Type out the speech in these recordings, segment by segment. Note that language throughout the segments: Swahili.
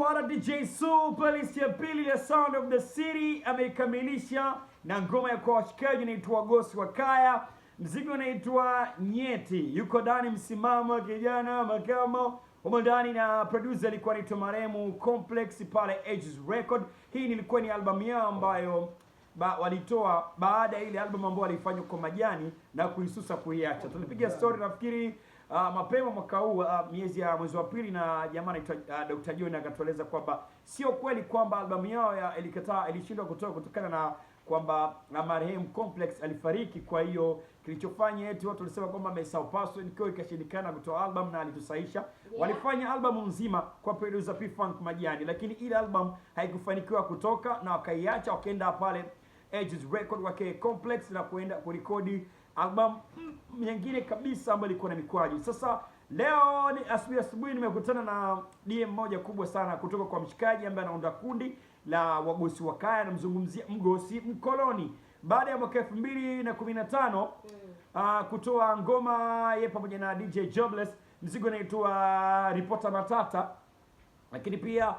anaitwa DJ Su, playlist ya pili ya Sound of the City ameikamilisha na ngoma ya kwa washikaji inaitwa Gosi wa Kaya. Mziki unaitwa Nyeti. Yuko ndani msimamo kijana makamo humo ndani, na producer alikuwa anaitwa maremu Complex pale Ages Record. Hii ilikuwa ni albamu yao ambayo walitoa baada ya ile album ambayo walifanya kwa Majani na kuisusa kuiacha. Tulipiga story nafikiri mapema mwaka huu mwezi wa pili, na jamaa anaitwa Dr. John akatueleza kwamba sio kweli kwamba albamu yao ilishindwa kutoka kutokana na kwamba marehemu Complex alifariki. Kwa hiyo kilichofanya eti watu walisema kwamba amesahau password, kwa ikashindikana kutoa album na alitusaisha. Walifanya albamu nzima kwa producer P Funk Majani, lakini ile album haikufanikiwa kutoka na wakaiacha, wakaenda pale Ages Record wake Complex na kuenda kurekodi album nyingine kabisa ambayo ilikuwa na mikwaju. Sasa leo ni asubuhi nimekutana na DM moja kubwa sana kutoka kwa mshikaji ambaye anaunda kundi la Wagosi wa Kaya, namzungumzia Mgosi Mkoloni. Baada ya mwaka 2015 kutoa ngoma yeye pamoja na DJ Jobless, mzigo unaitwa Reporter Matata, lakini pia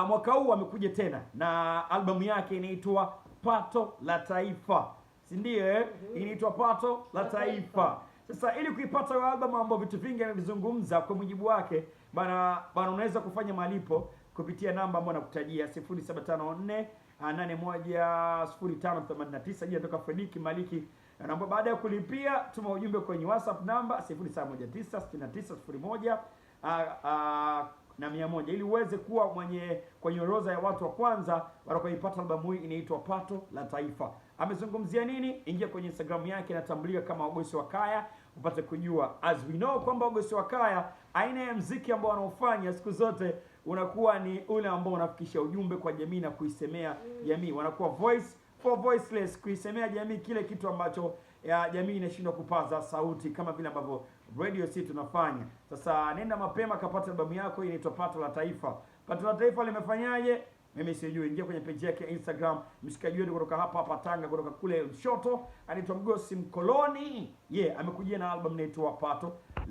mwaka huu amekuja tena na albamu yake inaitwa Pato la Taifa, si ndio? Inaitwa Pato la Taifa. Sasa ili kuipata album ambayo vitu vingi anavizungumza kwa mujibu wake, bana unaweza kufanya malipo kupitia namba ambayo nakutajia 0754 810589. Jina toka Frediki Maliki, na baada ya kulipia tuma ujumbe kwenye WhatsApp namba 07196901 na 100 ili uweze kuwa kwenye orodha ya watu wa kwanza watakaoipata albamu hii inaitwa Pato la Taifa. Amezungumzia nini? Ingia kwenye Instagram yake, inatambulika kama Wagosi wa Kaya, upate kujua. As we know kwamba Wagosi wa Kaya, aina ya muziki ambao wanaofanya siku zote unakuwa ni ule ambao unafikisha ujumbe kwa jamii na kuisemea jamii. Wanakuwa voice for voiceless, kuisemea jamii kile kitu ambacho jamii inashindwa kupaza sauti, kama vile ambavyo radio si tunafanya. Sasa nenda mapema kapata albamu yako inaitwa Pato la Taifa. Pato la Taifa limefanyaje? Mimi sijui. Ingia kwenye page yake ya Instagram, mshikaji wetu kutoka hapa Tanga, kutoka kule Lushoto, anaitwa Mgosi Mkoloni. Amekujia na album inaitwa Pato